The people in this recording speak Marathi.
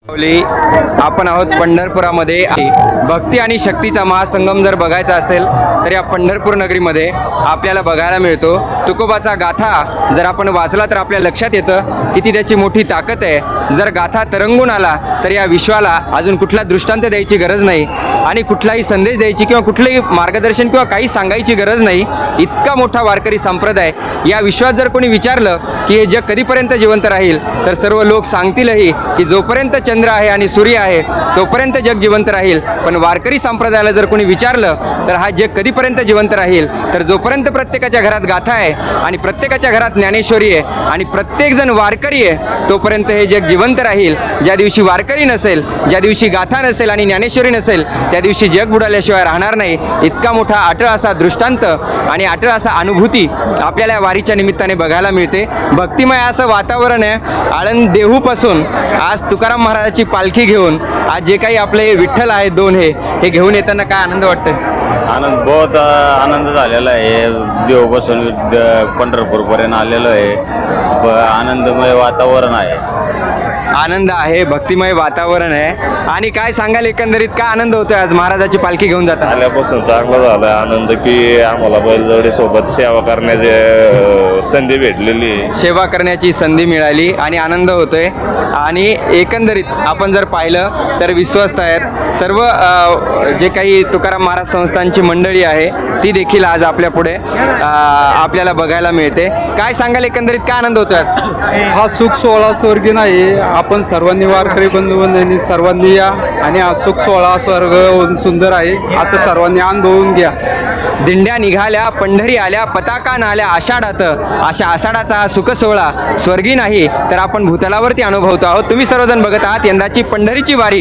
आपण आहोत पंढरपुरामध्ये। भक्ती आणि शक्तीचा महासंगम जर बघायचा असेल तर या पंढरपूर नगरीमध्ये आपल्याला बघायला मिळतो। तुकोबाचा गाथा जर आपण वाचला तर आपल्या लक्षात येतं किती त्याची मोठी ताकद आहे। जर गाथा तरंगून आला तर या विश्वाला अजून कुठला दृष्टांत द्यायची गरज नाही आणि कुठलाही संदेश द्यायची किंवा कुठलंही मार्गदर्शन किंवा काही सांगायची गरज नाही। इतका मोठा वारकरी संप्रदाय या विश्वात जर कोणी विचारलं की हे जग कधीपर्यंत जिवंत राहील तर सर्व लोक सांगतीलही की जोपर्यंत चंद्र आहे आणि सूर्य आहे तोपर्यंत जग जिवंत राहील। पण वारकरी संप्रदायाला जर कोणी विचारलं तर हा जग कधीपर्यंत जिवंत राहील तर जोपर्यंत प्रत्येकाच्या घरात गाथा आहे आणि प्रत्येकाच्या घरात ज्ञानेश्वरी आहे आणि प्रत्येकजण वारकरी आहे तोपर्यंत हे जग जिवंत राहील। ज्या दिवशी वारकरी नसेल, ज्या दिवशी गाथा नसेल आणि ज्ञानेश्वरी नसेल त्या दिवशी जग बुडाल्याशिवाय राहणार नाही। इतका मोठा अटळ असा दृष्टांत आणि अटळ असा अनुभूती आपल्याला या वारीच्या निमित्ताने बघायला मिळते। भक्तिमय असं वातावरण आहे। आळंद देहूपासून आज तुकाराम महाराजाची पालखी घेऊन आज जे काही आपले विठ्ठल आहेत दोन हे घेऊन येताना काय आनंद वाटतो? आनंद बहुत आनंद झालेला आहे। देवपासून पंढरपूरपर्यंत आलेलो आहे। आनंदमय वातावरण आहे। आनंद आहे, भक्तिमय वातावरण आहे। आणि काय सांगाल एकंदरीत काय आनंद होतोय आज महाराजाची पालखी घेऊन जाताना? आल्यापासून चांगला झाला आनंद की आम्हाला बैलजोडी सोबत सेवा करण्याची संधी भेटलेली आहे। सेवा करण्याची संधी मिळाली आणि आनंद होतोय। आणि एकंदरीत आपण जर पाहिलं तर विश्वस्त आहेत सर्व जे काही तुकाराम महाराज संस्थांची मंडळी आहे ती देखील आज आपल्या पुढे आपल्याला बघायला मिळते। काय सांगाल एकंदरीत काय आनंद होतोय आज? हा सुख सोहळा स्वर्गीय नाही। आपण सर्वांनी वारकरी बंधूंनी सर्वांनी या आणि हा सुख सोहळा स्वर्ग सुंदर आहे असं सर्वांनी अनुभवून घ्या। दिंड्या निघाल्या, पंढरी आल्या, पताका नाल्या आषाढात। अशा आषाढाचा हा सुख सोहळा स्वर्गी नाही तर आपण भूतलावरती अनुभवतो आहोत। तुम्ही सर्वजण बघत आहात यंदाची पंढरीची वारी।